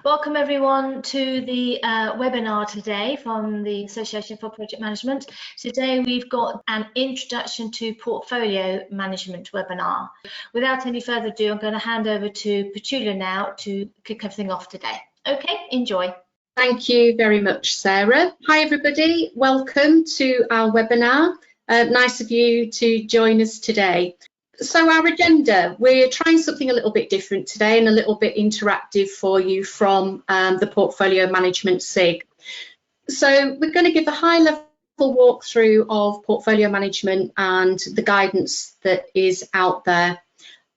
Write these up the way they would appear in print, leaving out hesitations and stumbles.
Welcome everyone to the webinar today from the Association for Project Management. Today we've got an introduction to portfolio management webinar. Without any further ado, I'm going to hand over to Petula now to kick everything off today. Okay, enjoy. Thank you very much, Sarah. Hi everybody, welcome to our webinar. Nice of you to join us today. So our agenda, we're trying something a little bit different today and a little bit interactive for you from the Portfolio Management SIG. So we're going to give a high-level walkthrough of portfolio management and the guidance that is out there.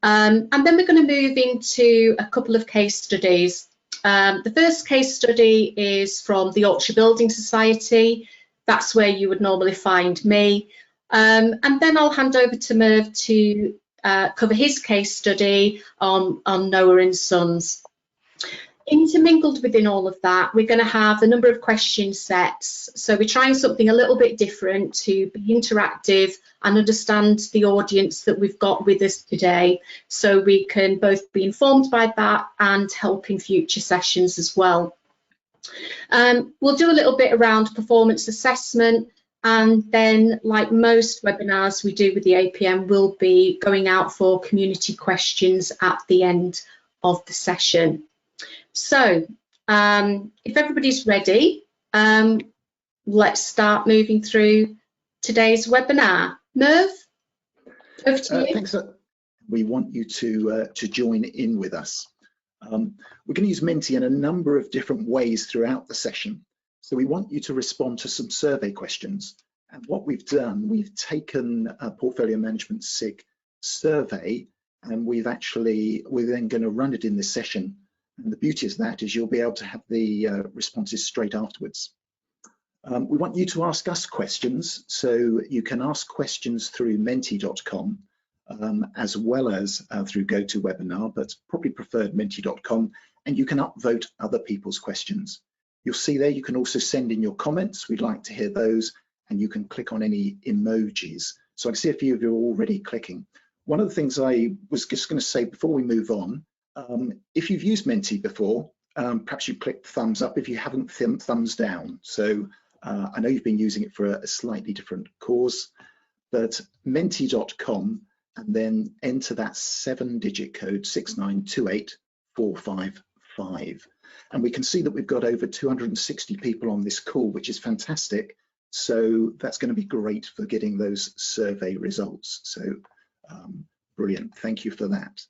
And then we're going to move into a couple of case studies. The first case study is from the Yorkshire Building Society. That's where you would normally find me. And then I'll hand over to Merv to cover his case study on Noah and Sons. Intermingled within all of that, we're going to have a number of question sets. So we're trying something a little bit different to be interactive and understand the audience that we've got with us today, so we can both be informed by that and help in future sessions as well. We'll do a little bit around performance assessment, and then, like most webinars we do with the APM, we'll be going out for community questions at the end of the session. So if everybody's ready, let's start moving through today's webinar. Merv, over to you. Thanks. We want you to join in with us. We're going to use Menti in a number of different ways throughout the session. So we want you to respond to some survey questions. And what we've done, we've taken a Portfolio Management SIG survey, and we're then going to run it in this session. And the beauty of that is you'll be able to have the responses straight afterwards. We want you to ask us questions, so you can ask questions through menti.com as well as through GoToWebinar, but probably preferred menti.com, and you can upvote other people's questions. You'll see there you can also send in your comments. We'd like to hear those, and you can click on any emojis. So I can see a few of you are already clicking. One of the things I was just going to say before we move on, if you've used Menti before, perhaps you click thumbs up. If you haven't, thumbs down. So I know you've been using it for a slightly different cause, but menti.com, and then enter that 7-digit code 6928455. And we can see that we've got over 260 people on this call, which is fantastic. So that's going to be great for getting those survey results. So brilliant, thank you for that.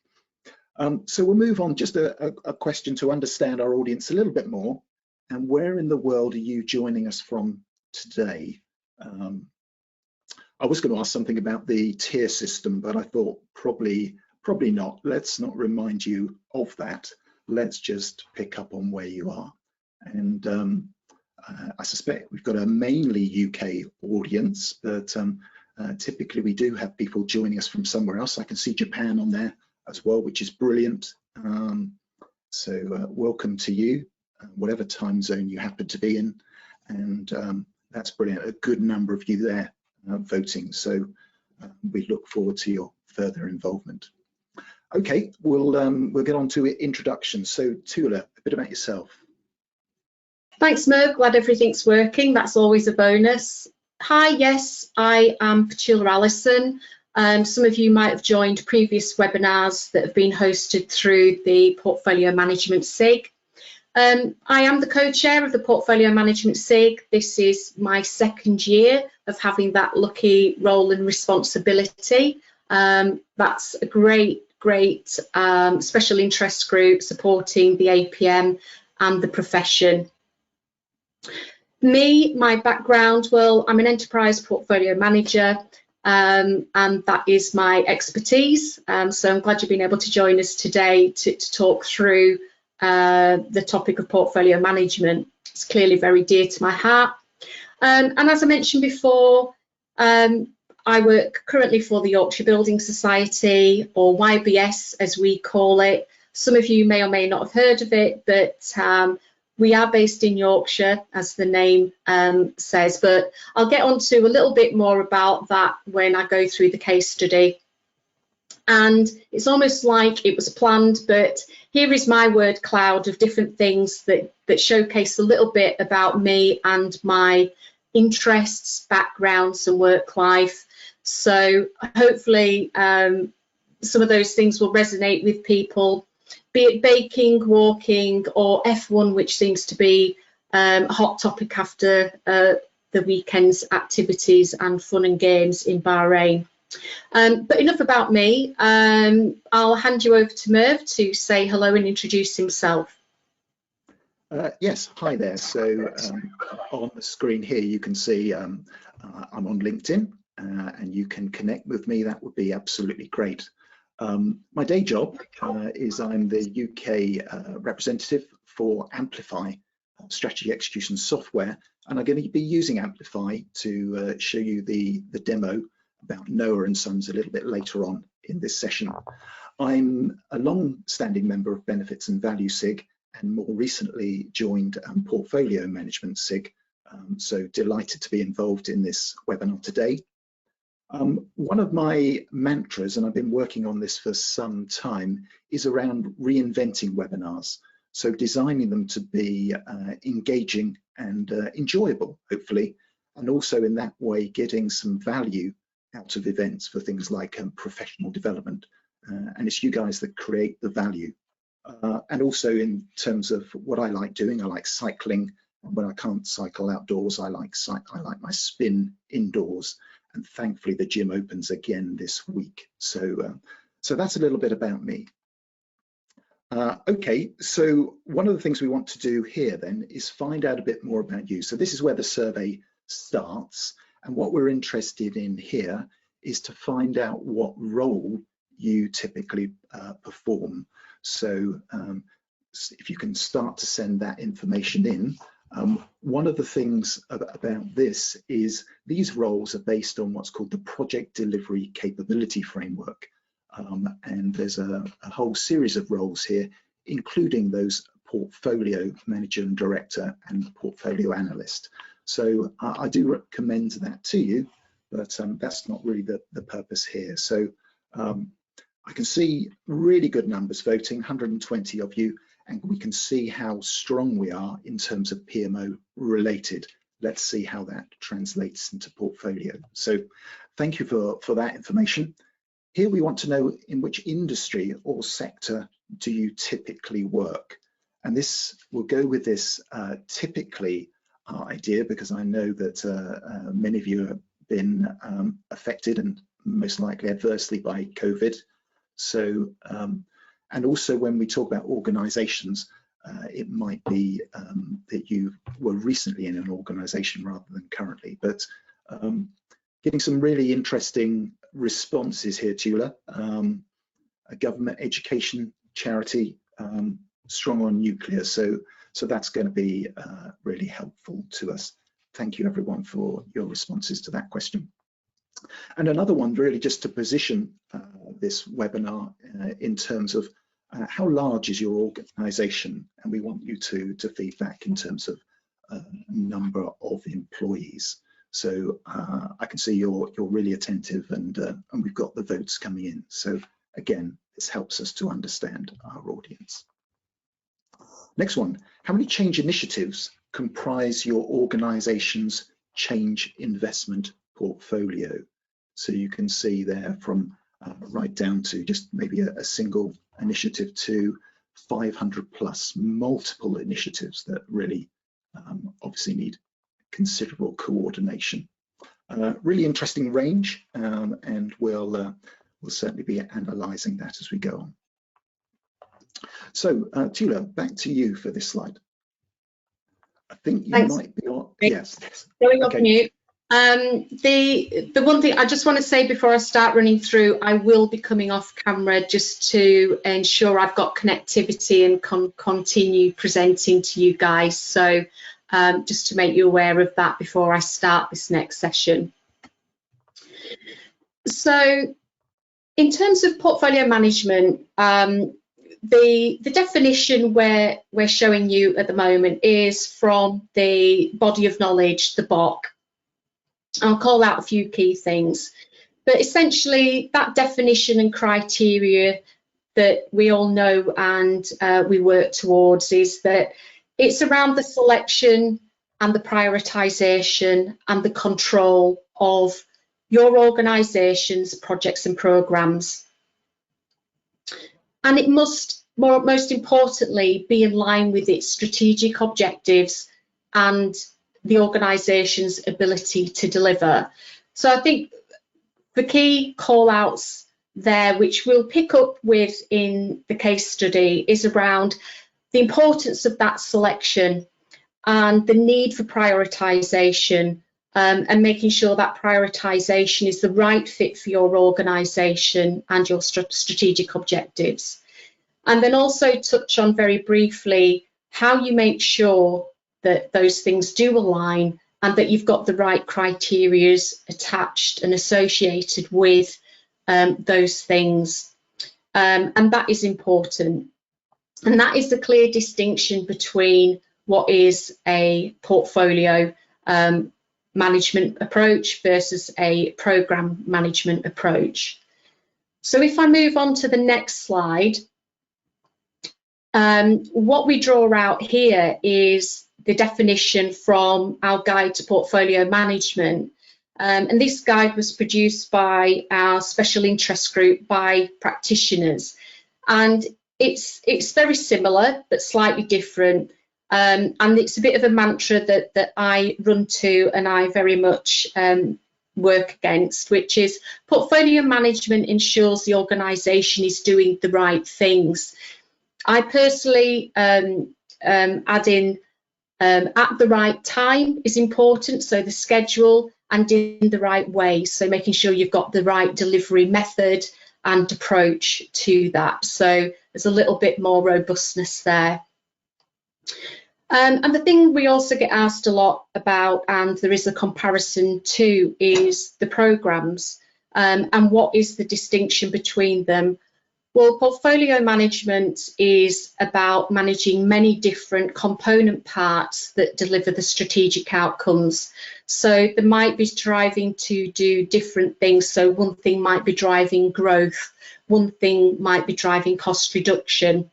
So we'll move on, just a question to understand our audience a little bit more. And where in the world are you joining us from today? I was going to ask something about the tier system, but I thought probably not. Let's not remind you of that. Let's just pick up on where you are. And I suspect we've got a mainly UK audience, but typically we do have people joining us from somewhere else. I can see Japan on there as well, which is brilliant. So welcome to you, whatever time zone you happen to be in. And that's brilliant, a good number of you there voting. So we look forward to your further involvement. Okay, we'll get on to introductions. So Tula, a bit about yourself. Thanks, Merv. Glad everything's working. That's always a bonus. Hi, yes, I am Petula Allison. Some of you might have joined previous webinars that have been hosted through the Portfolio Management SIG. I am the co-chair of the Portfolio Management SIG. This is my second year of having that lucky role and responsibility. That's a great special interest group supporting the APM and the profession. My background, well, I'm an enterprise portfolio manager, and that is my expertise. So I'm glad you've been able to join us today to talk through the topic of portfolio management. It's clearly very dear to my heart. And as I mentioned before, I work currently for the Yorkshire Building Society, or YBS as we call it. Some of you may or may not have heard of it, but we are based in Yorkshire, as the name says, but I'll get on to a little bit more about that when I go through the case study. And it's almost like it was planned, but here is my word cloud of different things that showcase a little bit about me and my interests, backgrounds and work life. So hopefully some of those things will resonate with people, be it baking, walking or F1, which seems to be a hot topic after the weekend's activities and fun and games in Bahrain. But enough about me. I'll hand you over to Merv to say hello and introduce himself. Yes, hi there. So on the screen here, you can see I'm on LinkedIn and you can connect with me. That would be absolutely great. My day job is I'm the UK representative for Amplify strategy execution software, and I'm going to be using Amplify to show you the demo about Noah and Sons a little bit later on in this session. I'm a long-standing member of Benefits and Value SIG, and more recently joined Portfolio Management SIG, so delighted to be involved in this webinar today. One of my mantras, and I've been working on this for some time, is around reinventing webinars. So designing them to be engaging and enjoyable, hopefully, and also in that way getting some value out of events for things like professional development. And it's you guys that create the value. And also in terms of what I like doing, I like cycling. When I can't cycle outdoors, I like my spin indoors. And thankfully the gym opens again this week. So that's a little bit about me. Okay, so one of the things we want to do here then is find out a bit more about you. So this is where the survey starts, and what we're interested in here is to find out what role you typically perform. So if you can start to send that information in. One of the things about this is these roles are based on what's called the Project Delivery Capability Framework. And there's a whole series of roles here, including those portfolio manager and director and portfolio analyst. So I do recommend that to you, but that's not really the purpose here. So I can see really good numbers voting, 120 of you, and we can see how strong we are in terms of PMO related. Let's see how that translates into portfolio. So thank you for that information. Here we want to know in which industry or sector do you typically work? And this will go with this typically idea, because I know that many of you have been affected and most likely adversely by COVID. So, and also when we talk about organizations, it might be that you were recently in an organization rather than currently, but getting some really interesting responses here, Petula. A government, education, charity, strong on nuclear. So that's going to be really helpful to us. Thank you everyone for your responses to that question. And another one really just to position this webinar in terms of how large is your organization, and we want you to feedback in terms of number of employees. So I can see you're really attentive, and we've got the votes coming in. So again, this helps us to understand our audience. Next one, how many change initiatives comprise your organization's change investment portfolio? So you can see there from right down to just maybe a single initiative to 500 plus, multiple initiatives that really obviously need considerable coordination. Really interesting range, and we'll certainly be analysing that as we go on. So, Petula, back to you for this slide. I think you Thanks. might be on. Yes. Going off mute. The one thing I just want to say before I start running through, I will be coming off camera just to ensure I've got connectivity and continue presenting to you guys. So just to make you aware of that before I start this next session. So in terms of portfolio management, the definition we're showing you at the moment is from the Body of Knowledge, the BOK. I'll call out a few key things. But essentially, that definition and criteria that we all know and we work towards is that it's around the selection and the prioritisation and the control of your organisation's projects and programmes. And it must, most importantly, be in line with its strategic objectives and the organisation's ability to deliver. So I think the key call-outs there, which we'll pick up with in the case study, is around the importance of that selection and the need for prioritisation, and making sure that prioritisation is the right fit for your organisation and your strategic objectives. And then also touch on very briefly how you make sure that those things do align and that you've got the right criteria attached and associated with those things. And that is important. And that is the clear distinction between what is a portfolio management approach versus a program management approach. So if I move on to the next slide, what we draw out here is the definition from our guide to portfolio management. And this guide was produced by our special interest group by practitioners. And it's very similar, but slightly different. And it's a bit of a mantra that I run to and I very much work against, which is portfolio management ensures the organisation is doing the right things. I personally add in at the right time is important, so the schedule, and in the right way, so making sure you've got the right delivery method and approach to that. So there's a little bit more robustness there. And the thing we also get asked a lot about, and there is a comparison to, is the programmes and what is the distinction between them. Well, portfolio management is about managing many different component parts that deliver the strategic outcomes. So they might be striving to do different things. So one thing might be driving growth, one thing might be driving cost reduction.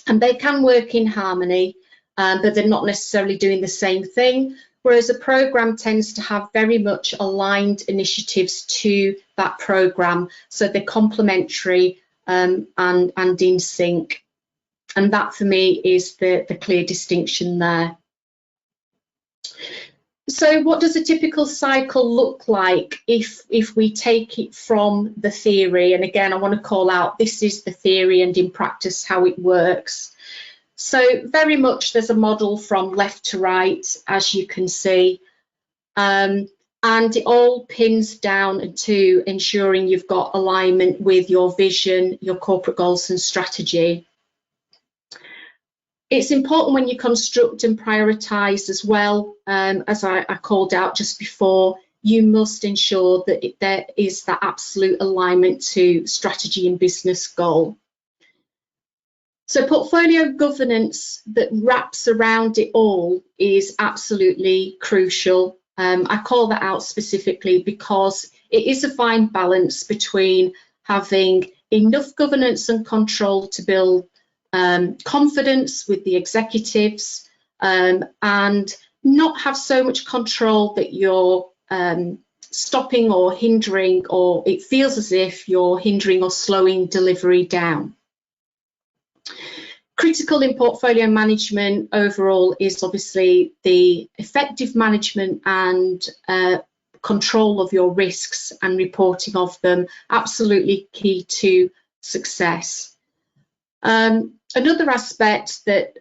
And they can work in harmony, but they're not necessarily doing the same thing. Whereas a programme tends to have very much aligned initiatives to that programme. So they're complementary and in sync. And that for me is the clear distinction there. So what does a typical cycle look like if we take it from the theory? And again, I want to call out, this is the theory and in practice how it works. So very much there's a model from left to right, as you can see. And it all pins down to ensuring you've got alignment with your vision, your corporate goals and strategy. It's important when you construct and prioritise as well, as I called out just before, you must ensure that there is that absolute alignment to strategy and business goal. So portfolio governance that wraps around it all is absolutely crucial. I call that out specifically because it is a fine balance between having enough governance and control to build confidence with the executives and not have so much control that you're stopping or hindering, or it feels as if you're hindering or slowing delivery down. Critical in portfolio management overall is obviously the effective management and control of your risks and reporting of them, absolutely key to success. Another aspect that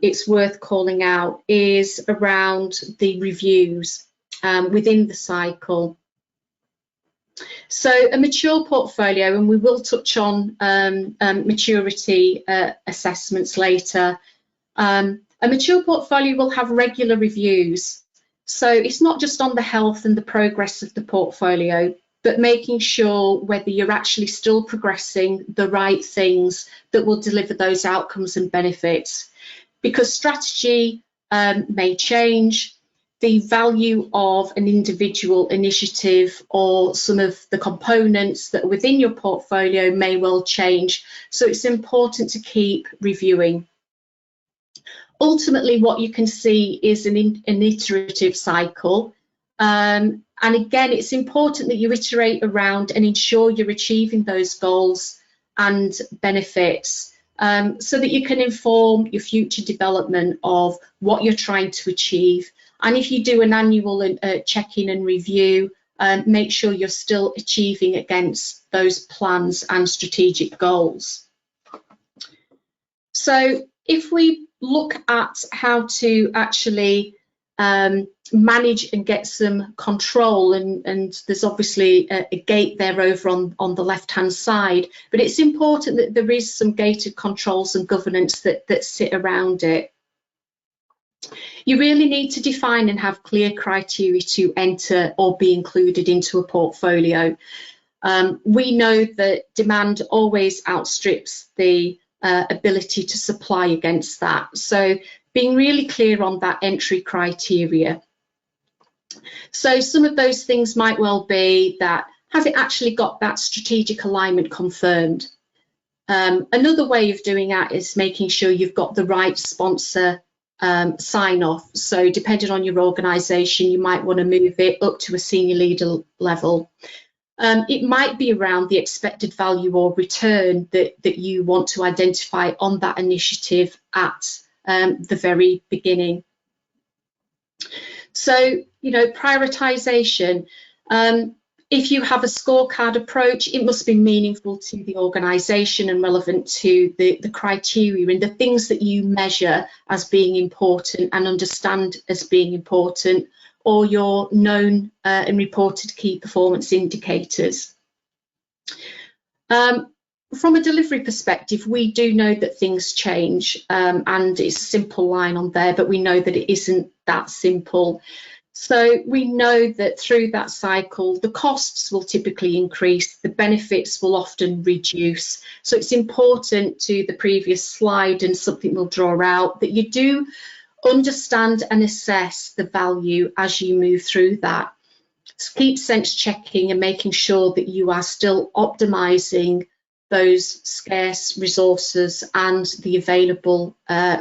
it's worth calling out is around the reviews within the cycle. So a mature portfolio, and we will touch on maturity assessments later, a mature portfolio will have regular reviews. So it's not just on the health and the progress of the portfolio, but making sure whether you're actually still progressing the right things that will deliver those outcomes and benefits. Because strategy may change, the value of an individual initiative or some of the components that are within your portfolio may well change. So it's important to keep reviewing. Ultimately, what you can see is an iterative cycle. And again, it's important that you iterate around and ensure you're achieving those goals and benefits so that you can inform your future development of what you're trying to achieve. And if you do an annual check-in and review, make sure you're still achieving against those plans and strategic goals. So if we look at how to actually manage and get some control, and there's obviously a gate there over on the left hand side, but it's important that there is some gated controls and governance that sit around it. You really need to define and have clear criteria to enter or be included into a portfolio. We know that demand always outstrips the ability to supply against that. So being really clear on that entry criteria. So some of those things might well be that, has it actually got that strategic alignment confirmed? Another way of doing that is making sure you've got the right sponsor sign off. So depending on your organisation, you might want to move it up to a senior leader level. It might be around the expected value or return that you want to identify on that initiative at the very beginning. So, you know, prioritisation. If you have a scorecard approach, it must be meaningful to the organisation and relevant to the criteria and the things that you measure as being important and understand as being important, or your known and reported key performance indicators. From a delivery perspective, we do know that things change, and it's a simple line on there, but we know that it isn't that simple. So we know that through that cycle, the costs will typically increase, the benefits will often reduce. So it's important, to the previous slide and something we'll draw out, that you do understand and assess the value as you move through that. So keep sense checking and making sure that you are still optimising those scarce resources and the available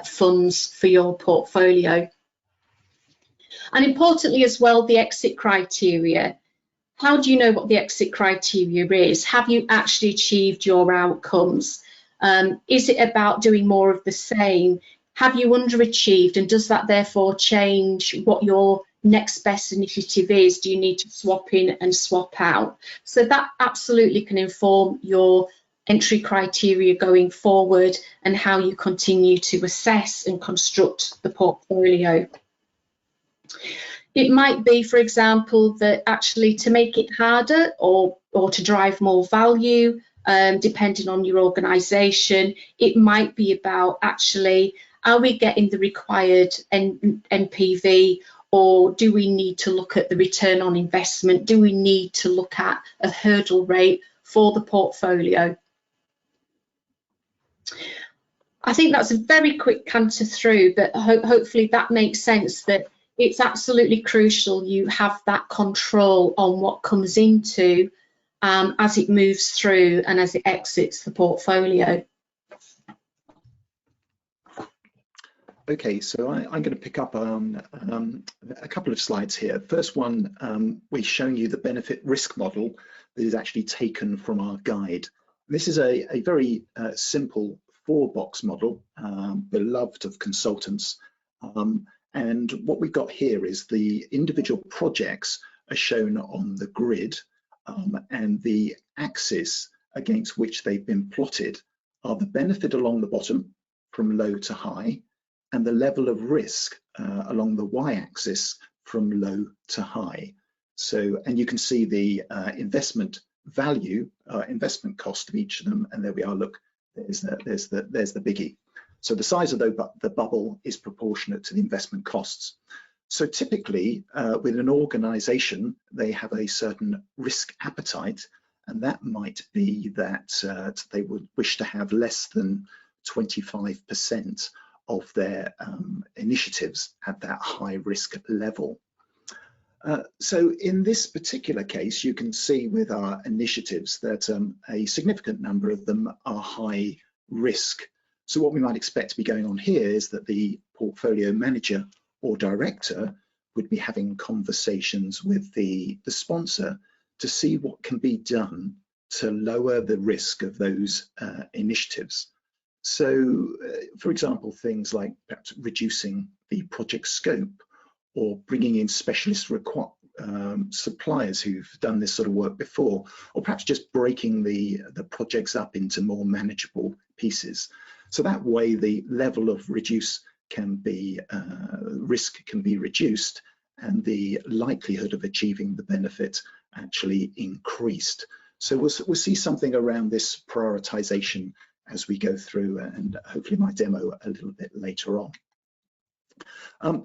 funds for your portfolio. And importantly as well, the exit criteria. How do you know what the exit criteria is? Have you actually achieved your outcomes? Is it about doing more of the same? Have you underachieved, and does that therefore change what your next best initiative is? Do you need to swap in and swap out? So that absolutely can inform your entry criteria going forward and how you continue to assess and construct the portfolio. It might be, for example, that actually to make it harder or to drive more value, depending on your organisation, it might be about actually, are we getting the required NPV, or do we need to look at the return on investment? Do we need to look at a hurdle rate for the portfolio? I think that's a very quick canter through, but hopefully that makes sense, that it's absolutely crucial you have that control on what comes into as it moves through and as it exits the portfolio. Okay, so I'm going to pick up on a couple of slides here. First one, we're showing you the benefit risk model that is actually taken from our guide. This is a very simple 4-box model, beloved of consultants. And what we've got here is the individual projects are shown on the grid, and the axis against which they've been plotted are the benefit along the bottom from low to high, and the level of risk along the y-axis from low to high. So, and you can see the investment value, investment cost of each of them, and there we are. Look, there's the biggie. So the size of the bubble is proportionate to the investment costs. So typically, with an organisation, they have a certain risk appetite, and that might be that they would wish to have less than 25% of their initiatives at that high risk level. So in this particular case, you can see with our initiatives that a significant number of them are high risk. So what we might expect to be going on here is that the portfolio manager or director would be having conversations with the sponsor to see what can be done to lower the risk of those initiatives. So, for example, things like perhaps reducing the project scope or bringing in specialist suppliers who've done this sort of work before, or perhaps just breaking the projects up into more manageable pieces. So that way the level of risk can be reduced and the likelihood of achieving the benefit actually increased. So we'll see something around this prioritization as we go through, and hopefully my demo a little bit later on.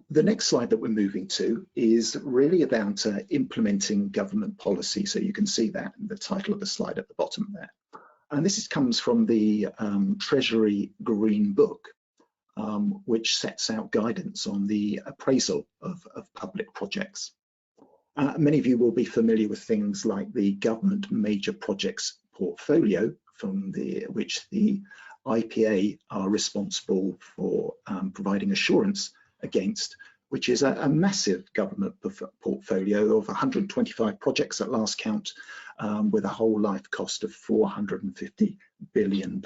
The next slide that we're moving to is really about implementing government policy. So you can see that in the title of the slide at the bottom there. And this comes from the Treasury Green Book, which sets out guidance on the appraisal of public projects. Many of you will be familiar with things like the government major projects portfolio, from which the IPA are responsible for providing assurance against, which is a massive government portfolio of 125 projects at last count, with a whole life cost of £450 billion.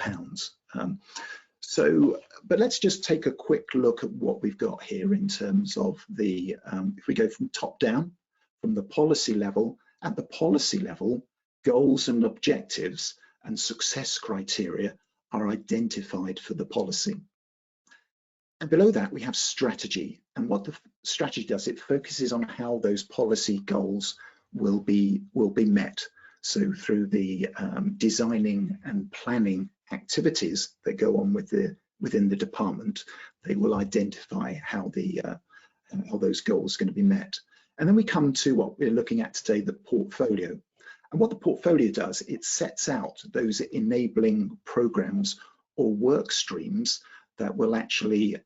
But let's just take a quick look at what we've got here in terms of the, if we go from top down, from the policy level, at the policy level, goals and objectives and success criteria are identified for the policy. And below that, we have strategy. And what the strategy does, it focuses on how those policy goals will be met. So through the designing and planning activities that go on within the department, they will identify how those goals are going to be met. And then we come to what we're looking at today, the portfolio. And what the portfolio does, it sets out those enabling programs or work streams that will actually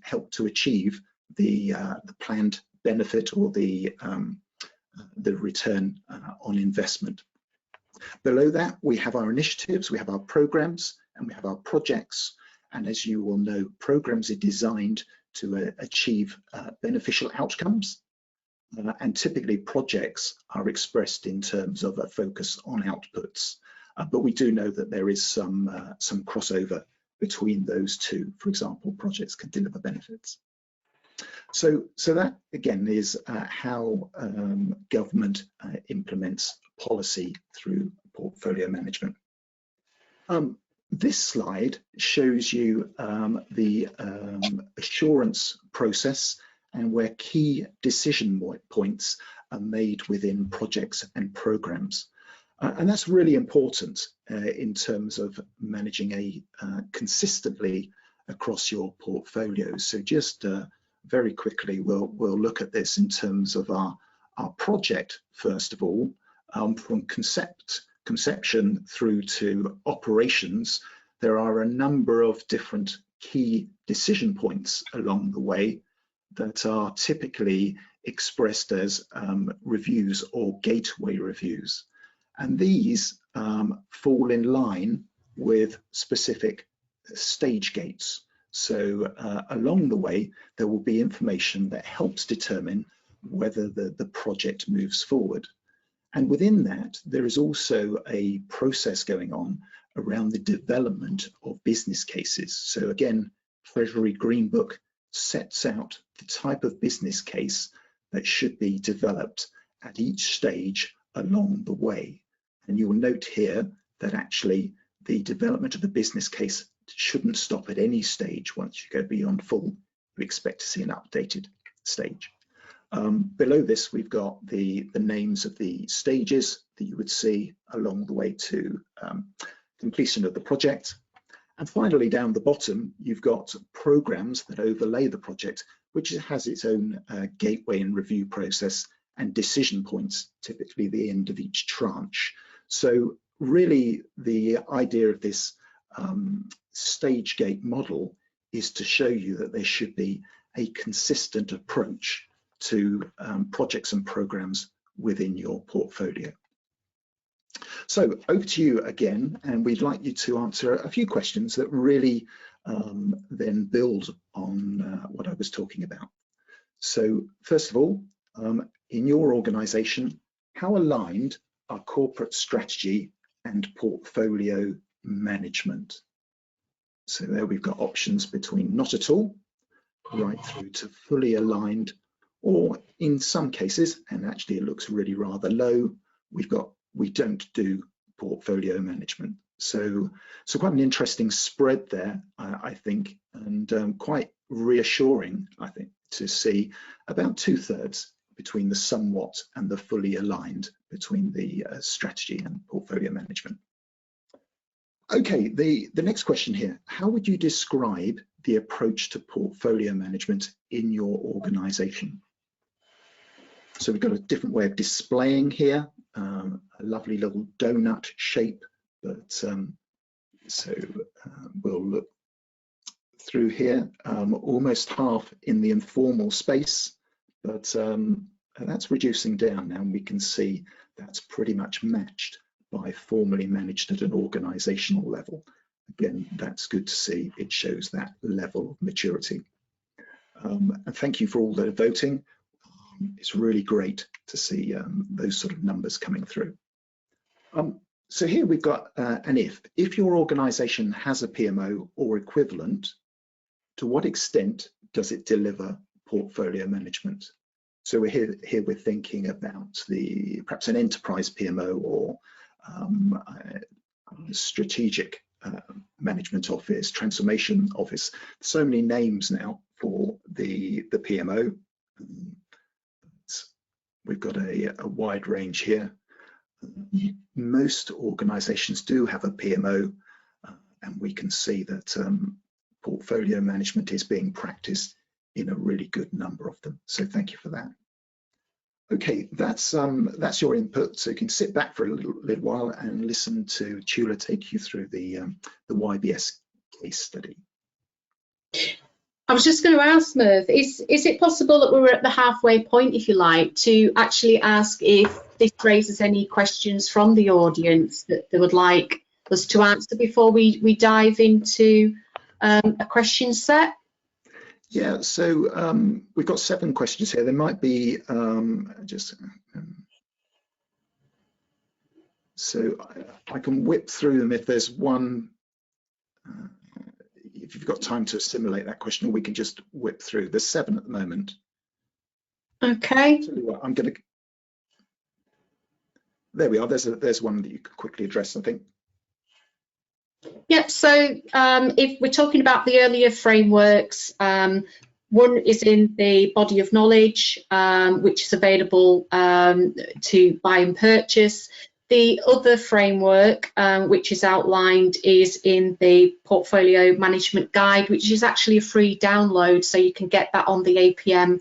help to achieve the planned benefit or the return on investment. Below that, we have our initiatives, we have our programs, and we have our projects. And as you will know, programs are designed to achieve beneficial outcomes. And typically projects are expressed in terms of a focus on outputs. But we do know that there is some crossover between those two. For example, projects can deliver benefits. So that again is how government implements policy through portfolio management. This slide shows you the assurance process and where key decision points are made within projects and programs. And that's really important in terms of managing consistently across your portfolio. So just very quickly, we'll look at this in terms of our project, first of all, from conception through to operations. There are a number of different key decision points along the way that are typically expressed as reviews or gateway reviews. And these fall in line with specific stage gates. So along the way, there will be information that helps determine whether the project moves forward. And within that, there is also a process going on around the development of business cases. So again, Treasury Green Book sets out the type of business case that should be developed at each stage along the way. And you'll note here that actually the development of the business case shouldn't stop at any stage. Once you go beyond full, you expect to see an updated stage. Below this, we've got the names of the stages that you would see along the way to completion of the project. And finally, down the bottom, you've got programs that overlay the project, which has its own gateway and review process and decision points, typically the end of each tranche. So really the idea of this stage gate model is to show you that there should be a consistent approach to projects and programs within your portfolio. So over to you again, and we'd like you to answer a few questions that really then build on what I was talking about. So first of all, in your organization, how aligned are corporate strategy and portfolio management? So there we've got options between not at all, right through to fully aligned, or in some cases, and actually it looks really rather low, we've got we don't do portfolio management. So quite an interesting spread there, I think, and quite reassuring, I think, to see about 2/3 between the somewhat and the fully aligned between the strategy and portfolio management. Okay, the next question here, how would you describe the approach to portfolio management in your organization? So we've got a different way of displaying here, a lovely little donut shape, but we'll look through here, almost half in the informal space, but that's reducing down now, and we can see that's pretty much matched by formally managed at an organizational level. Again, that's good to see. It shows that level of maturity. And thank you for all that are voting. It's really great to see those sort of numbers coming through. So here we've got an if your organization has a PMO or equivalent, to what extent does it deliver portfolio management? So here we're thinking about perhaps an enterprise PMO or strategic management office, transformation office. So many names now for the PMO. We've got a wide range here. Most organizations do have a PMO, and we can see that portfolio management is being practiced in a really good number of them. So thank you for that. Okay, that's your input. So you can sit back for a little while and listen to Petula take you through the YBS case study. I was just going to ask, Merv, is it possible that we're at the halfway point, if you like, to actually ask if this raises any questions from the audience that they would like us to answer before we dive into a question set? Yeah, so we've got 7 questions here. There might be so I can whip through them if there's one. If you've got time to assimilate that question, or we can just whip through. There's 7 at the moment. Okay. I'll tell you what, I'm going to. There we are. There's one that you could quickly address, I think. Yep. So if we're talking about the earlier frameworks, one is in the body of knowledge, which is available to buy and purchase. The other framework, which is outlined, is in the portfolio management guide, which is actually a free download, so you can get that on the APM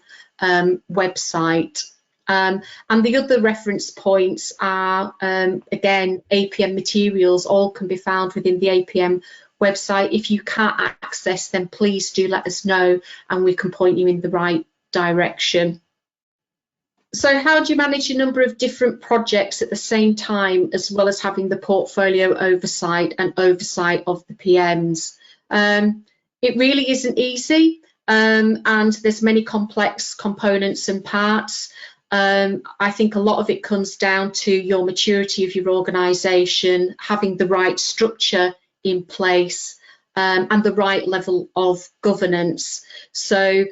website. And the other reference points are, again, APM materials. All can be found within the APM website. If you can't access them, please do let us know, and we can point you in the right direction. So how do you manage a number of different projects at the same time, as well as having the portfolio oversight and oversight of the PMs? It really isn't easy, and there's many complex components and parts. I think a lot of it comes down to your maturity of your organisation, having the right structure in place, and the right level of governance. So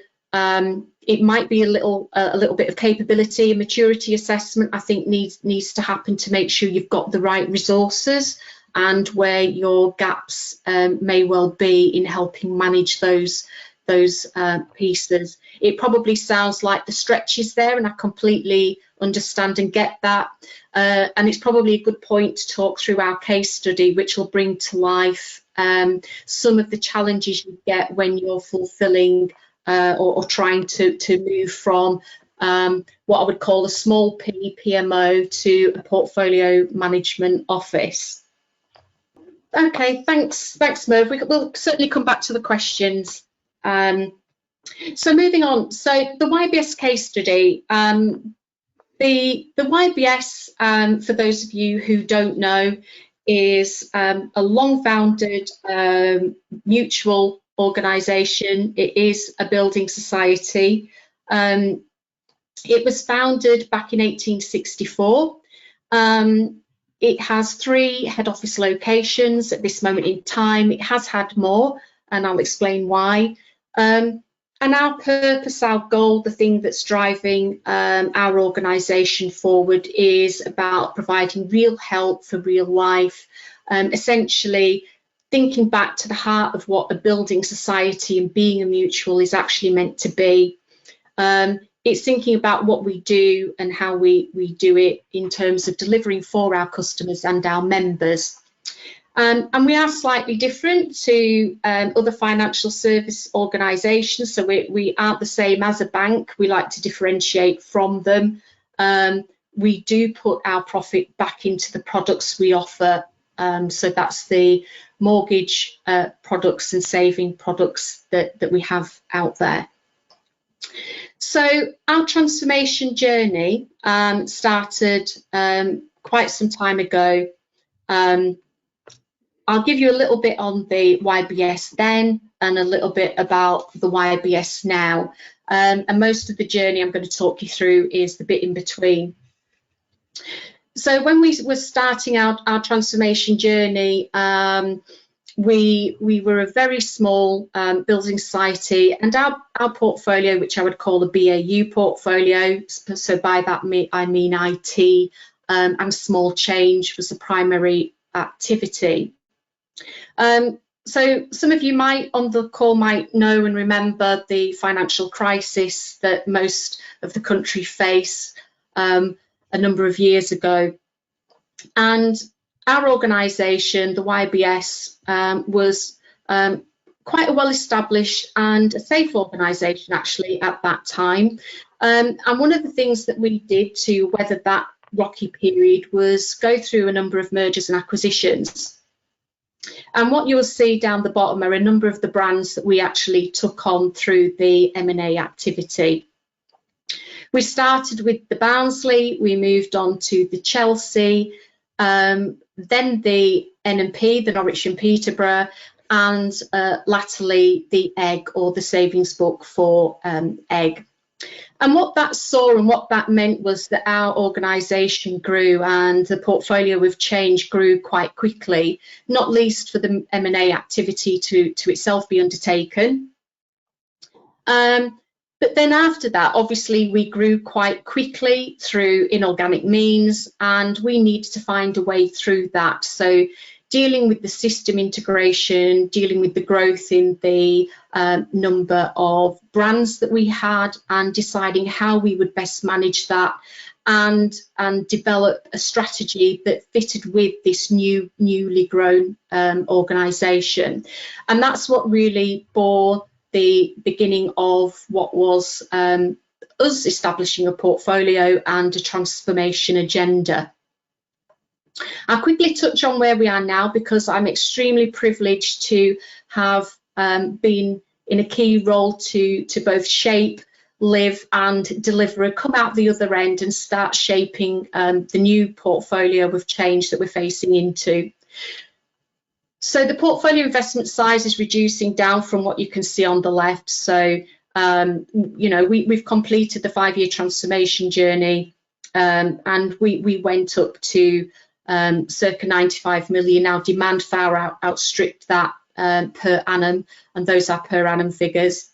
it might be a little bit of capability and maturity assessment, I think, needs to happen to make sure you've got the right resources and where your gaps may well be in helping manage those pieces. It probably sounds like the stretch is there, and I completely understand and get that. And it's probably a good point to talk through our case study, which will bring to life some of the challenges you get when you're fulfilling or trying to move from what I would call a small PMO to a portfolio management office. Okay, thanks Merv. We'll certainly come back to the questions. So moving on, so the YBS case study, the YBS, for those of you who don't know, is a long-founded mutual organisation. It is a building society. It was founded back in 1864. It has 3 head office locations at this moment in time. It has had more, and I'll explain why. And our purpose, our goal, the thing that's driving our organisation forward is about providing real help for real life, essentially thinking back to the heart of what a building society and being a mutual is actually meant to be. It's thinking about what we do and how we do it in terms of delivering for our customers and our members. And we are slightly different to other financial service organisations, so we aren't the same as a bank. We like to differentiate from them. We do put our profit back into the products we offer, so that's the mortgage products and saving products that we have out there. So our transformation journey started quite some time ago. I'll give you a little bit on the YBS then and a little bit about the YBS now. And most of the journey I'm going to talk you through is the bit in between. So when we were starting out our transformation journey, we were a very small building society, and our portfolio, which I would call a BAU portfolio, so by that I mean IT and small change, was the primary activity. So some of you might on the call might know and remember the financial crisis that most of the country faced a number of years ago. And our organisation, the YBS, was quite a well-established and a safe organisation actually at that time. And one of the things that we did to weather that rocky period was go through a number of mergers and acquisitions. And what you'll see down the bottom are a number of the brands that we actually took on through the M&A activity. We started with the Barnsley, we moved on to the Chelsea, then the N&P, the Norwich and Peterborough, and latterly the Egg, or the savings book for Egg. And what that saw and what that meant was that our organisation grew and the portfolio of change grew quite quickly, not least for the M&A activity to itself be undertaken. But then after that, obviously, we grew quite quickly through inorganic means, and we needed to find a way through that. So dealing with the system integration, dealing with the growth in the number of brands that we had, and deciding how we would best manage that and develop a strategy that fitted with this newly grown organisation. And that's what really bore the beginning of what was us establishing a portfolio and a transformation agenda. I'll quickly touch on where we are now, because I'm extremely privileged to have been in a key role to both shape, live and deliver and come out the other end and start shaping the new portfolio of change that we're facing into. So the portfolio investment size is reducing down from what you can see on the left. So, you know, we've completed the 5-year transformation journey, and we went up to circa 95 million. Now demand far outstripped that per annum, and those are per annum figures.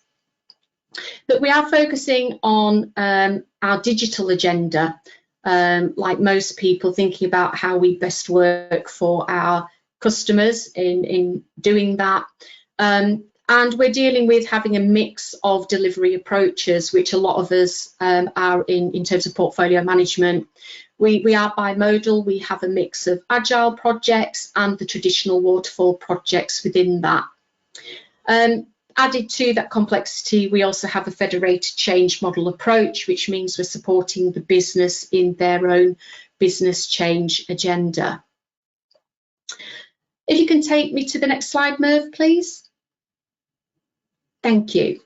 But we are focusing on our digital agenda, like most people, thinking about how we best work for our customers in doing that. And we're dealing with having a mix of delivery approaches, which a lot of us are in terms of portfolio management. We are bimodal. We have a mix of agile projects and the traditional waterfall projects within that. Added to that complexity, we also have a federated change model approach, which means we're supporting the business in their own business change agenda. If you can take me to the next slide, Merv, please. Thank you.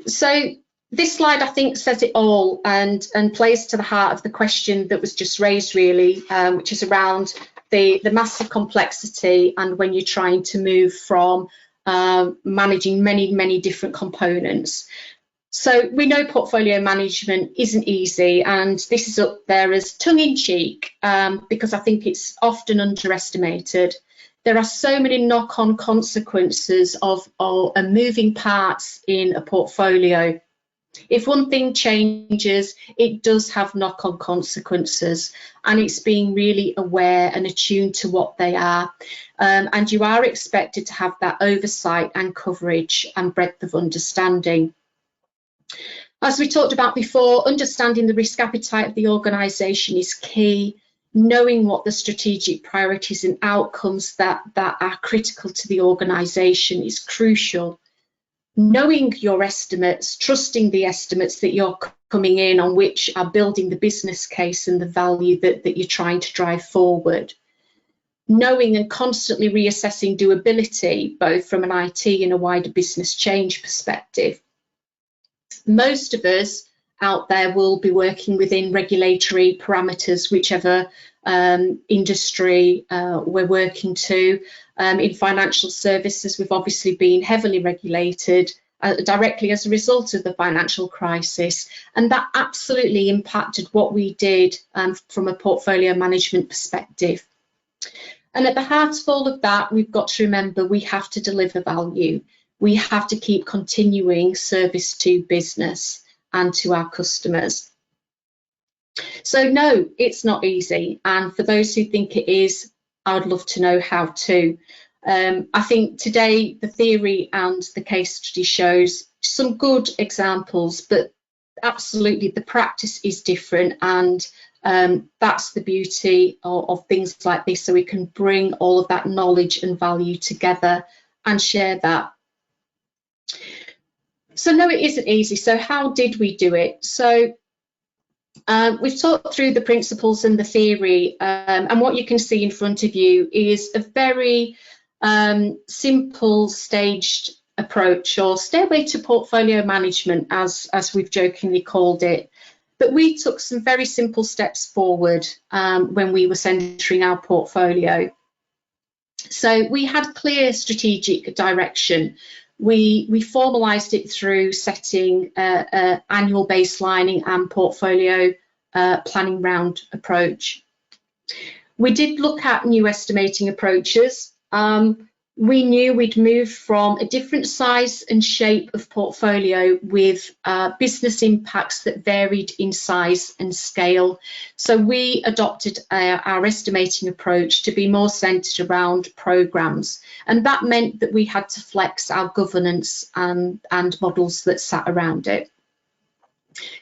So this slide, I think, says it all and plays to the heart of the question that was just raised, really, which is around the massive complexity and when you're trying to move from managing many different components. So we know portfolio management isn't easy, and this is up there as tongue-in-cheek because I think it's often underestimated. There are so many knock-on consequences of moving parts in a portfolio. If one thing changes, it does have knock-on consequences, and it's being really aware and attuned to what they are. And you are expected to have that oversight and coverage and breadth of understanding. As we talked about before, understanding the risk appetite of the organisation is key. Knowing what the strategic priorities and outcomes that are critical to the organisation is crucial. Knowing your estimates, trusting the estimates that you're coming in on, which are building the business case and the value that you're trying to drive forward. Knowing and constantly reassessing doability, both from an IT and a wider business change perspective. Most of us out there will be working within regulatory parameters, whichever industry we're working to. In financial services, we've obviously been heavily regulated directly as a result of the financial crisis, and that absolutely impacted what we did from a portfolio management perspective. And at the heart of all of that, we've got to remember we have to deliver value. We have to keep continuing service to business and to our customers. So no, it's not easy. And for those who think it is, I would love to know how to. I think today the theory and the case study shows some good examples, but absolutely the practice is different, and that's the beauty of things like this, so we can bring all of that knowledge and value together and share that. So no, it isn't easy. So how did we do it? So we've talked through the principles and the theory, and what you can see in front of you is a very simple staged approach, or stairway to portfolio management, as we've jokingly called it. But we took some very simple steps forward when we were centering our portfolio. So we had clear strategic direction. We formalised it through setting annual baselining and portfolio planning round approach. We did look at new estimating approaches. We knew we'd move from a different size and shape of portfolio with business impacts that varied in size and scale. So we adopted our estimating approach to be more centred around programmes, and that meant that we had to flex our governance and models that sat around it.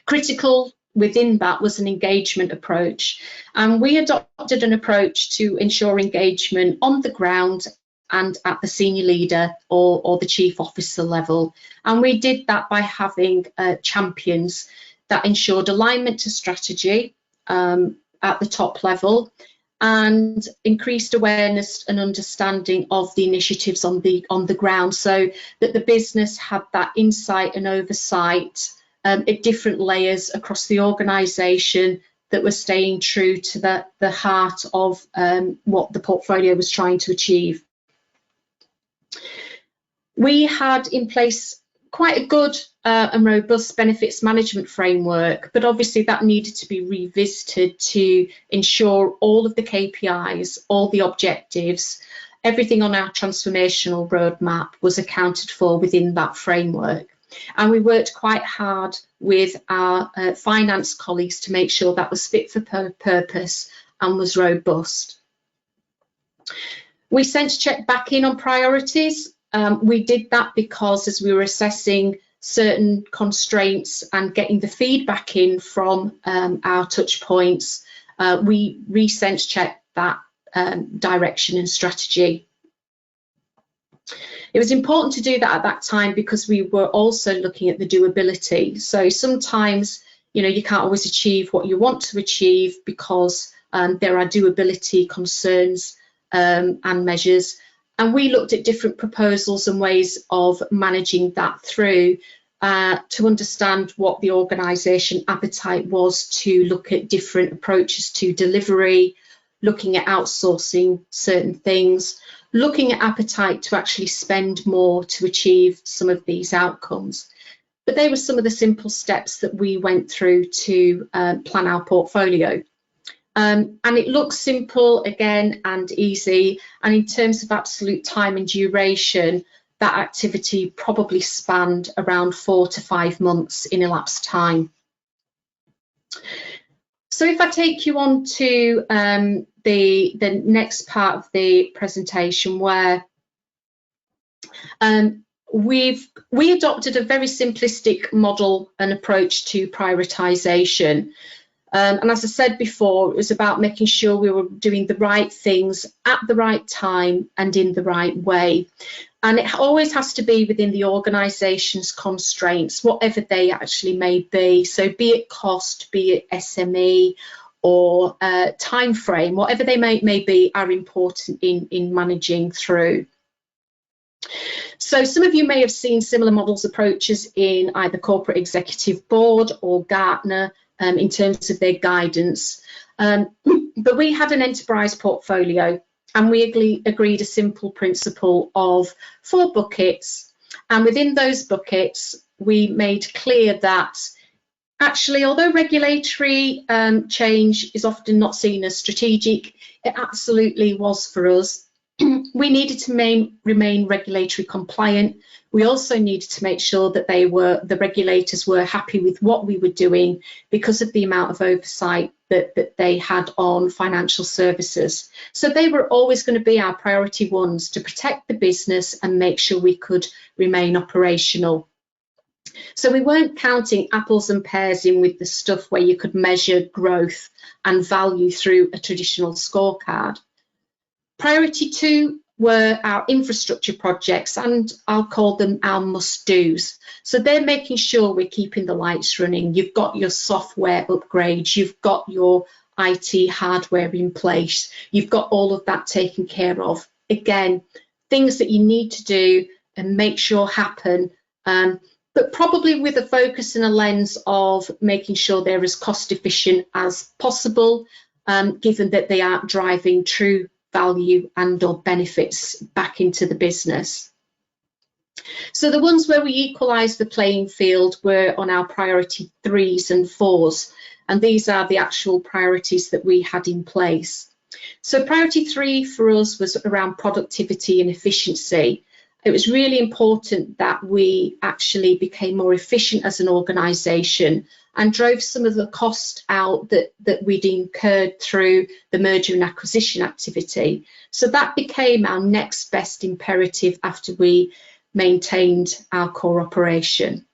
Critical within that was an engagement approach, and we adopted an approach to ensure engagement on the ground and at the senior leader or the chief officer level. And we did that by having champions that ensured alignment to strategy at the top level, and increased awareness and understanding of the initiatives on the ground, so that the business had that insight and oversight at different layers across the organisation that was staying true to the heart of what the portfolio was trying to achieve. We had in place quite a good and robust benefits management framework, but obviously that needed to be revisited to ensure all of the KPIs, all the objectives, everything on our transformational roadmap was accounted for within that framework. And we worked quite hard with our finance colleagues to make sure that was fit for purpose and was robust. We sense checked back in on priorities. We did that because as we were assessing certain constraints and getting the feedback in from our touch points, we re-sense checked that direction and strategy. It was important to do that at that time because we were also looking at the doability. So sometimes, you can't always achieve what you want to achieve because there are doability concerns and measures. And we looked at different proposals and ways of managing that through. to understand what the organisation appetite was to look at different approaches to delivery, looking at outsourcing certain things, looking at appetite to actually spend more to achieve some of these outcomes. But they were some of the simple steps that we went through to plan our portfolio. And it looks simple again and easy, and in terms of absolute time and duration, that activity probably spanned around 4 to 5 months in elapsed time. So if I take you on to the next part of the presentation, where we adopted a very simplistic model and approach to prioritisation. And as I said before, it was about making sure we were doing the right things at the right time and in the right way. And it always has to be within the organisation's constraints, whatever they actually may be. So be it cost, be it SME or time frame, whatever they may be, are important in managing through. So some of you may have seen similar models approaches in either Corporate Executive Board or Gartner in terms of their guidance. But we had an enterprise portfolio, and we agreed a simple principle of 4 buckets. And within those buckets, we made clear that actually, although regulatory change is often not seen as strategic, it absolutely was for us. We needed to remain regulatory compliant. We also needed to make sure that the regulators were happy with what we were doing because of the amount of oversight that they had on financial services. So they were always going to be our priority ones, to protect the business and make sure we could remain operational. So we weren't counting apples and pears in with the stuff where you could measure growth and value through a traditional scorecard. Priority 2 were our infrastructure projects, and I'll call them our must-dos. So they're making sure we're keeping the lights running. You've got your software upgrades, you've got your IT hardware in place, you've got all of that taken care of. Again, things that you need to do and make sure happen, but probably with a focus and a lens of making sure they're as cost efficient as possible, given that they aren't driving true value and or benefits back into the business. So the ones where we equalised the playing field were on our priority 3s and 4s, and these are the actual priorities that we had in place. So priority 3 for us was around productivity and efficiency. It was really important that we actually became more efficient as an organisation and drove some of the cost out that we'd incurred through the merger and acquisition activity. So that became our next best imperative after we maintained our core operation.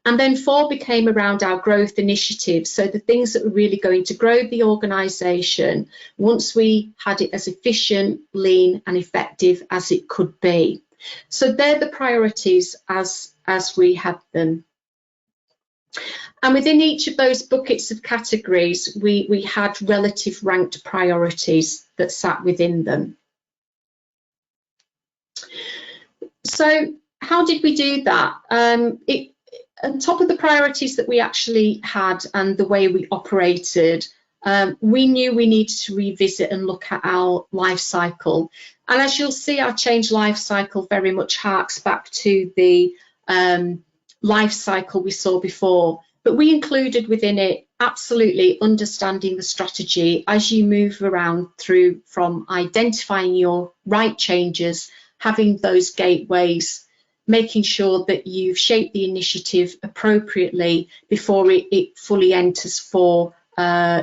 And then 4 became around our growth initiatives, so the things that were really going to grow the organisation once we had it as efficient, lean and effective as it could be. So they're the priorities as we had them. And within each of those buckets of categories, we had relative ranked priorities that sat within them. So how did we do that? On top of the priorities that we actually had and the way we operated, we knew we needed to revisit and look at our life cycle. And as you'll see, our change life cycle very much harks back to the life cycle we saw before. But we included within it absolutely understanding the strategy as you move around through from identifying your right changes, having those gateways, making sure that you've shaped the initiative appropriately before it fully enters for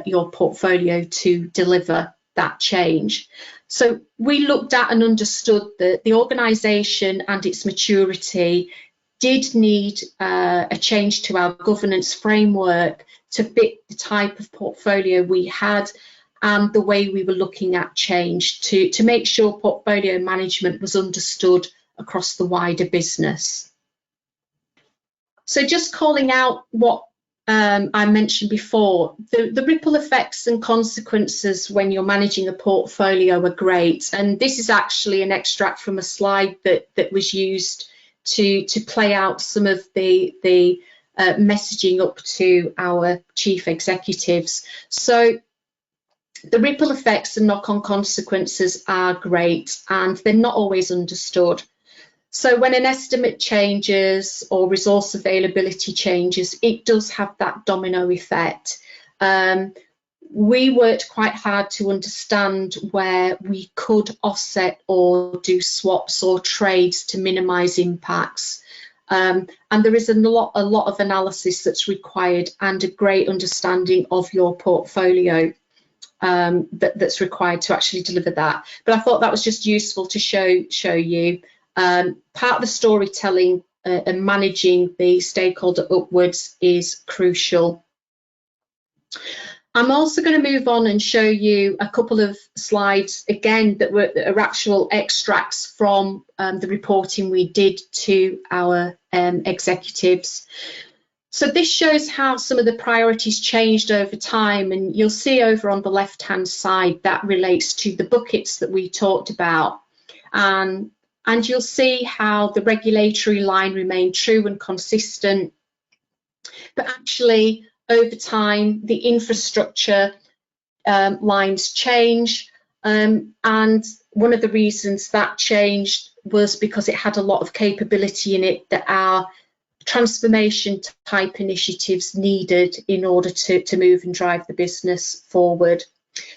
your portfolio to deliver that change. So we looked at and understood that the organisation and its maturity did need a change to our governance framework to fit the type of portfolio we had and the way we were looking at change to make sure portfolio management was understood across the wider business. So just calling out what I mentioned before, the ripple effects and consequences when you're managing a portfolio are great. And this is actually an extract from a slide that was used to play out some of the messaging up to our chief executives. So the ripple effects and knock-on consequences are great, and they're not always understood. So when an estimate changes or resource availability changes, it does have that domino effect. We worked quite hard to understand where we could offset or do swaps or trades to minimise impacts. And there is a lot of analysis that's required and a great understanding of your portfolio that's required to actually deliver that. But I thought that was just useful to show you. Part of the storytelling and managing the stakeholder upwards is crucial. I'm also going to move on and show you a couple of slides again that are actual extracts from the reporting we did to our executives. So this shows how some of the priorities changed over time, and you'll see over on the left hand side that relates to the buckets that we talked about, and you'll see how the regulatory line remained true and consistent, but actually over time the infrastructure lines change, and one of the reasons that changed was because it had a lot of capability in it that our transformation type initiatives needed in order to move and drive the business forward.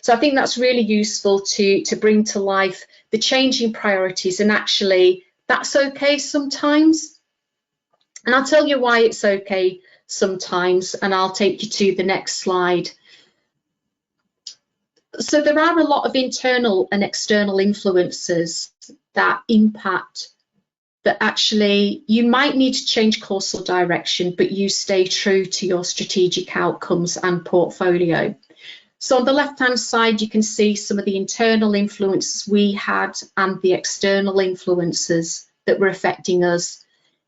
So I think that's really useful to bring to life the changing priorities, and actually that's okay sometimes. And I'll tell you why it's okay sometimes, and I'll take you to the next slide. So there are a lot of internal and external influences that impact, that actually you might need to change course or direction, but you stay true to your strategic outcomes and portfolio. So on the left-hand side, you can see some of the internal influences we had and the external influences that were affecting us.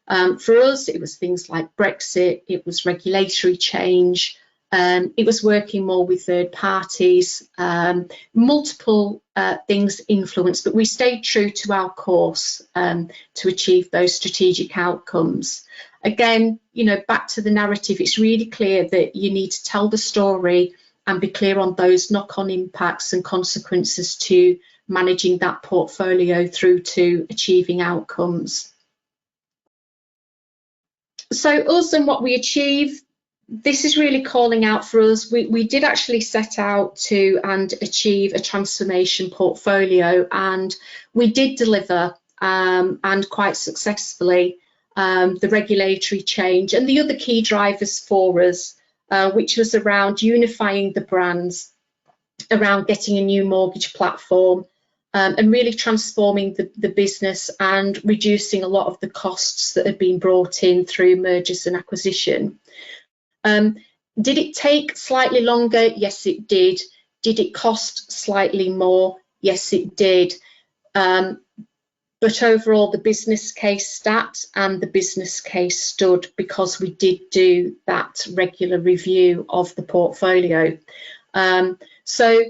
For us, it was things like Brexit, it was regulatory change, it was working more with third parties, multiple things influenced, but we stayed true to our course to achieve those strategic outcomes. Again, you know, back to the narrative, it's really clear that you need to tell the story and be clear on those knock-on impacts and consequences to managing that portfolio through to achieving outcomes. So us and what we achieve, this is really calling out for us. We did actually set out to and achieve a transformation portfolio, and we did deliver and quite successfully the regulatory change and the other key drivers for us, which was around unifying the brands, around getting a new mortgage platform, and really transforming the business and reducing a lot of the costs that had been brought in through mergers and acquisition. Did it take slightly longer? Yes, it did. Did it cost slightly more? Yes, it did. But overall, the business case sat and the business case stood because we did do that regular review of the portfolio. So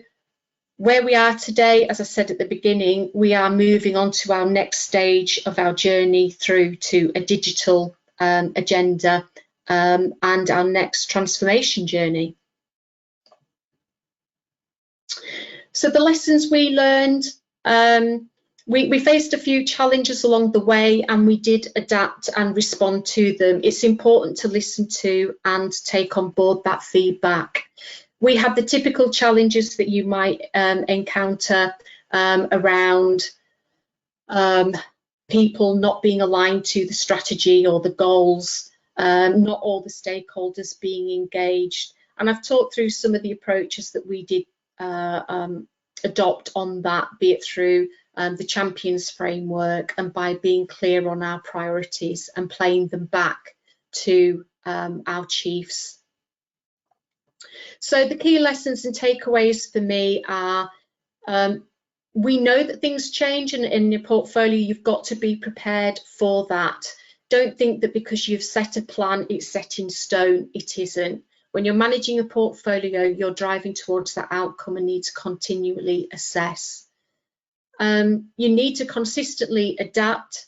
where we are today, as I said at the beginning, we are moving on to our next stage of our journey through to a digital agenda and our next transformation journey. So the lessons we learned, we faced a few challenges along the way, and we did adapt and respond to them. It's important to listen to and take on board that feedback. We had the typical challenges that you might encounter around people not being aligned to the strategy or the goals, not all the stakeholders being engaged. And I've talked through some of the approaches that we did adopt on that, be it through the Champions framework and by being clear on our priorities and playing them back to our chiefs. So the key lessons and takeaways for me are, we know that things change, and in your portfolio you've got to be prepared for that. Don't think that because you've set a plan it's set in stone. It isn't. When you're managing a portfolio, you're driving towards that outcome and need to continually assess. You need to consistently adapt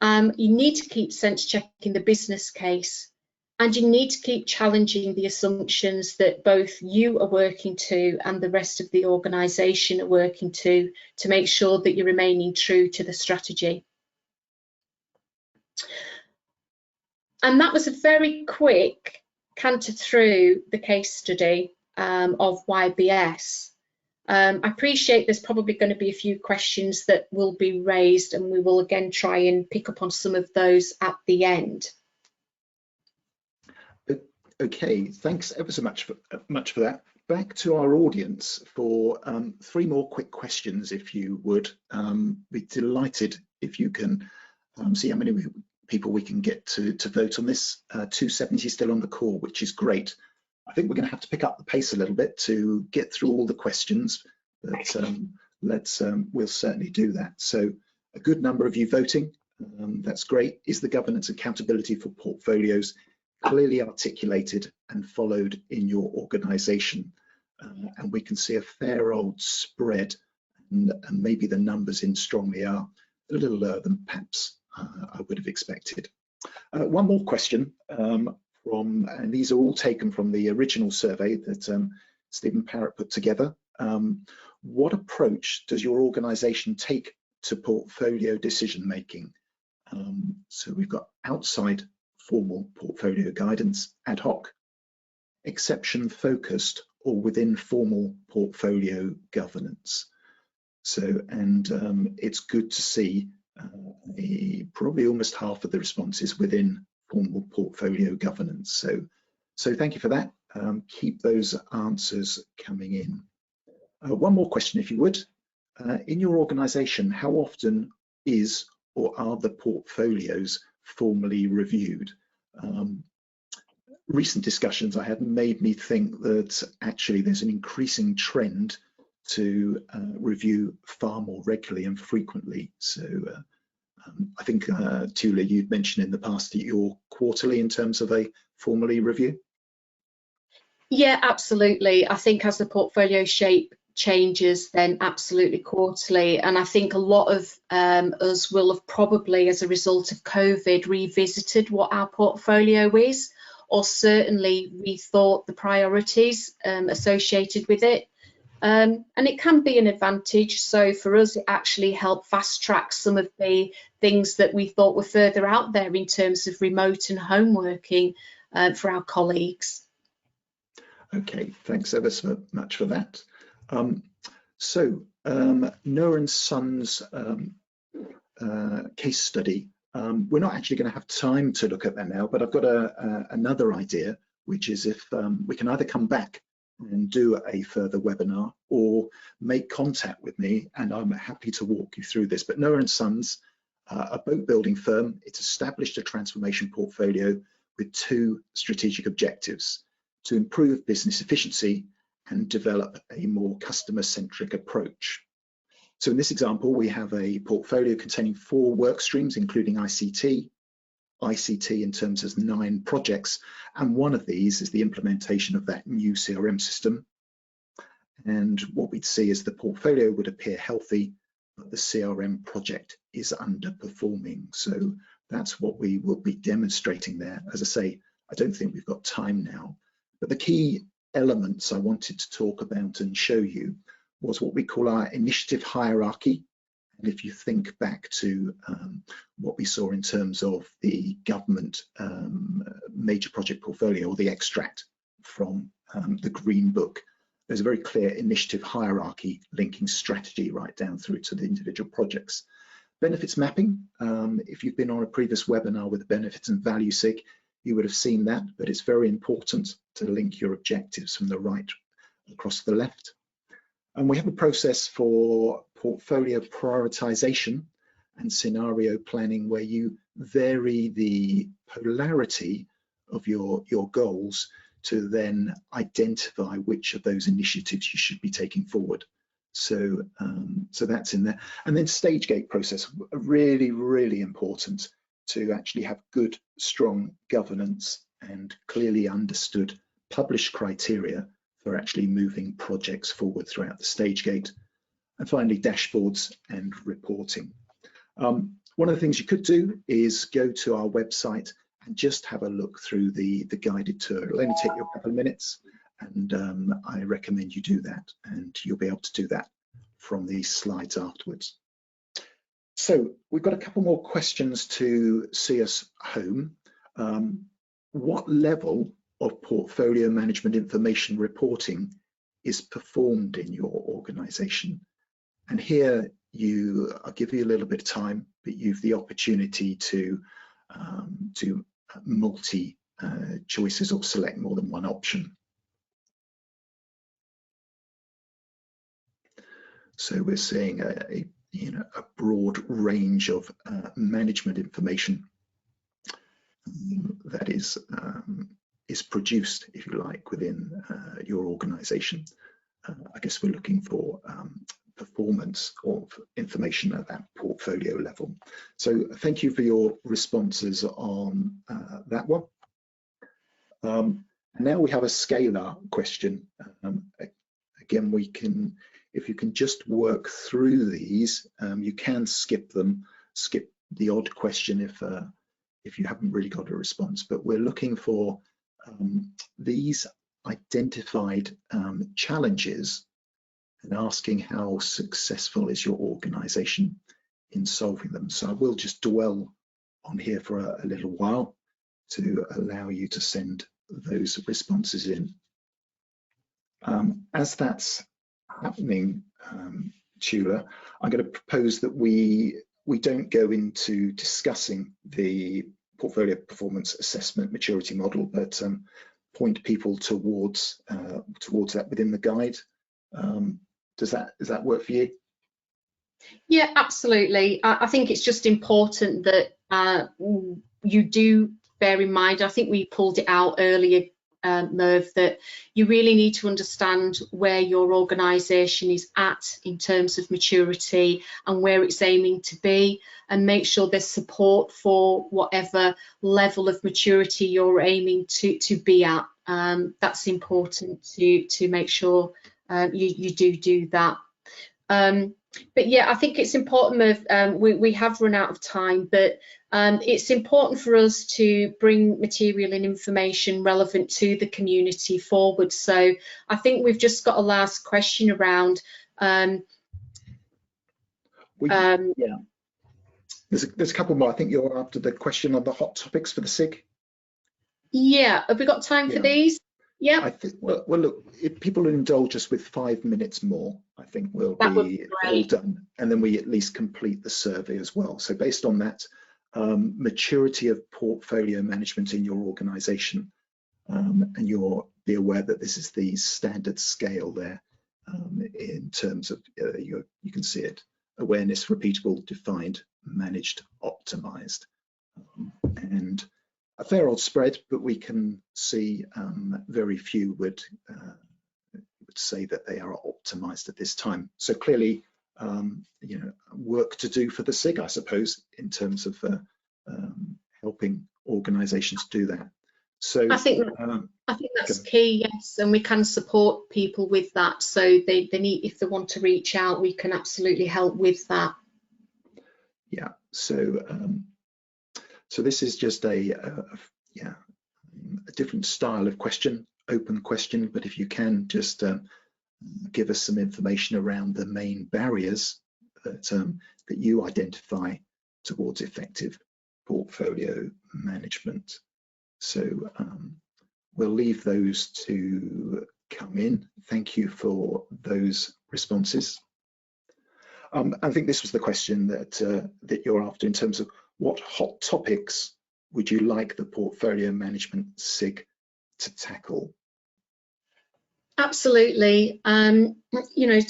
You need to keep sense checking the business case, and you need to keep challenging the assumptions that both you are working to and the rest of the organisation are working to make sure that you're remaining true to the strategy. And that was a very quick canter through the case study of YBS. I appreciate there's probably going to be a few questions that will be raised, and we will again try and pick up on some of those at the end. Okay, thanks ever so much for that. Back to our audience for 3 more quick questions, if you would. Be delighted if you can see how many people we can get to vote on this. 270 still on the call, which is great. I think we're going to have to pick up the pace a little bit to get through all the questions, but we'll certainly do that. So a good number of you voting, that's great. Is the governance accountability for portfolios clearly articulated and followed in your organisation? And we can see a fair old spread, and maybe the numbers in strongly are a little lower than perhaps I would have expected. One more question and these are all taken from the original survey that Stephen Parrott put together. What approach does your organisation take to portfolio decision making? So we've got outside formal portfolio guidance, ad hoc, exception focused, or within formal portfolio governance. So, and it's good to see probably almost half of the responses within formal portfolio governance. So thank you for that. Keep those answers coming in. One more question, if you would. In your organisation, how often is or are the portfolios formally reviewed? Recent discussions I had made me think that actually there's an increasing trend to review far more regularly and frequently. So I think, Petula, you'd mentioned in the past that you're quarterly in terms of a formally review? Yeah, absolutely. I think as the portfolio shape changes, then absolutely quarterly. And I think a lot of us will have probably, as a result of COVID, revisited what our portfolio is, or certainly rethought the priorities associated with it. And it can be an advantage. So for us, it actually helped fast track some of the things that we thought were further out there in terms of remote and home working for our colleagues. Okay, thanks ever so much for that. Noah and Sons case study. We're not actually going to have time to look at that now, but I've got another idea, which is if we can either come back and do a further webinar or make contact with me, and I'm happy to walk you through this. But Noah and Sons, a boat building firm, it's established a transformation portfolio with 2 strategic objectives: to improve business efficiency and develop a more customer-centric approach. So in this example, we have a portfolio containing 4 work streams, including ICT in terms of 9 projects, and one of these is the implementation of that new CRM system. And what we'd see is the portfolio would appear healthy, but the CRM project is underperforming. So that's what we will be demonstrating there. As I say, I don't think we've got time now, but the key elements I wanted to talk about and show you was what we call our initiative hierarchy. And if you think back to what we saw in terms of the government major project portfolio, or the extract from the Green Book, there's a very clear initiative hierarchy linking strategy right down through to the individual projects. Benefits mapping, if you've been on a previous webinar with the benefits and value sig, you would have seen that, but it's very important to link your objectives from the right across the left. And we have a process for portfolio prioritization and scenario planning where you vary the polarity of your goals to then identify which of those initiatives you should be taking forward. So, so that's in there. And then stage gate process, really, really important to actually have good, strong governance and clearly understood published criteria for actually moving projects forward throughout the stage gate. And finally, dashboards and reporting. One of the things you could do is go to our website and just have a look through the guided tour. It'll only take you a couple of minutes, and I recommend you do that, and you'll be able to do that from these slides afterwards. So we've got a couple more questions to see us home. What level of portfolio management information reporting is performed in your organization? And here I'll give you a little bit of time, but you've the opportunity to multi choices or select more than one option. So we're seeing a broad range of management information that is produced, if you like, within your organization. I guess we're looking for performance of information at that portfolio level. So thank you for your responses on that one. Now we have a scalar question. Again, if you can just work through these, you can skip them, skip the odd question if you haven't really got a response, but we're looking for these identified challenges and asking how successful is your organization in solving them. So I will just dwell on here for a little while to allow you to send those responses in. As that's happening, Petula, I'm going to propose that we don't go into discussing the portfolio performance assessment maturity model, but point people towards that within the guide. Does that work for you? Yeah, absolutely. I think it's just important that you do bear in mind, I think we pulled it out earlier, Merv, that you really need to understand where your organisation is at in terms of maturity and where it's aiming to be, and make sure there's support for whatever level of maturity you're aiming to be at. That's important to make sure you do that. But yeah, I think it's important, Merv, we have run out of time, but it's important for us to bring material and information relevant to the community forward. So I think we've just got a last question around. Yeah, there's a couple more. I think you're after the question on the hot topics for the SIG. Yeah, have we got time for these? Yeah. I think, well, look, if people indulge us with 5 minutes more, I think we'll be all done, and then we at least complete the survey as well. So based on that, maturity of portfolio management in your organization, and you'll be aware that this is the standard scale there, in terms of you can see it: awareness, repeatable, defined, managed, optimized, and a fair old spread, but we can see very few would say that they are optimized at this time. So clearly, work to do for the SIG, I suppose, in terms of helping organizations do that. So I think that's key, yes, and we can support people with that. So they need, if they want to reach out, we can absolutely help with that. Yeah. So this is just a different style of question, open question, but if you can just give us some information around the main barriers that you identify towards effective portfolio management. So we'll leave those to come in. Thank you for those responses. I think this was the question that you're after in terms of what hot topics would you like the portfolio management SIG to tackle? Absolutely. To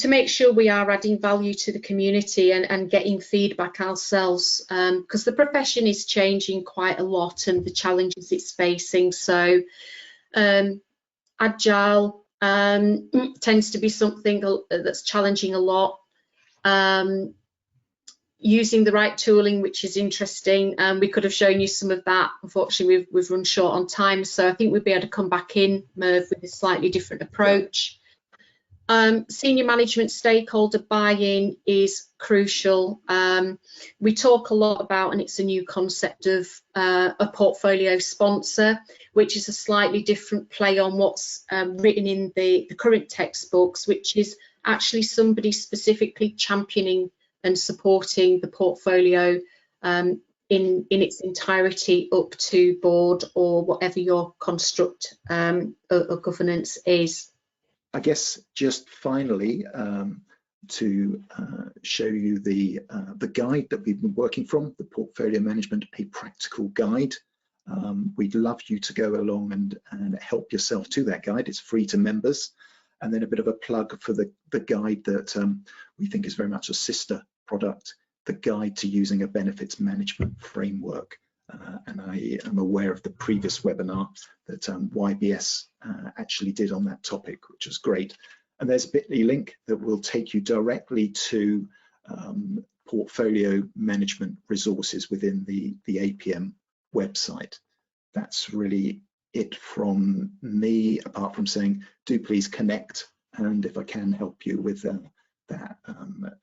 make sure we are adding value to the community and getting feedback ourselves, because the profession is changing quite a lot and the challenges it's facing. So agile tends to be something that's challenging a lot. Using the right tooling, which is interesting. We could have shown you some of that. Unfortunately, we've run short on time, so I think we'll be able to come back in, Merv, with a slightly different approach. Senior management stakeholder buy-in is crucial. We talk a lot about, and it's a new concept of a portfolio sponsor, which is a slightly different play on what's written in the current textbooks, which is actually somebody specifically championing and supporting the portfolio in its entirety up to board or whatever your construct of governance is. I guess just finally, to show you the guide that we've been working from, the Portfolio Management, a Practical Guide. We'd love you to go along and help yourself to that guide. It's free to members. And then a bit of a plug for the guide that we think is very much a sister product, the Guide to Using a Benefits Management Framework. And I am aware of the previous webinar that YBS actually did on that topic, which was great. And there's a bit.ly link that will take you directly to portfolio management resources within the APM website. That's really it from me, apart from saying, do please connect. And if I can help you with that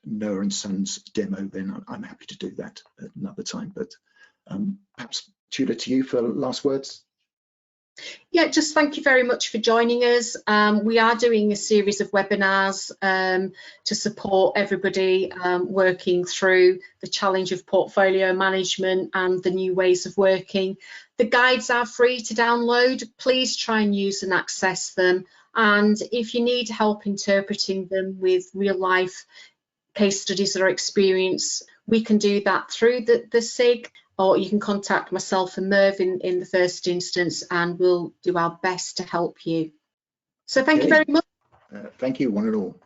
Noah and Sons demo, then I'm happy to do that at another time. But perhaps Petula, to you for last words. Yeah, just thank you very much for joining us. We are doing a series of webinars to support everybody working through the challenge of portfolio management and the new ways of working. The guides are free to download. Please try and use and access them. And if you need help interpreting them with real life case studies or experience, we can do that through the SIG, or you can contact myself and Merv in the first instance, and we'll do our best to help you. So thank you very much. Thank you, one and all.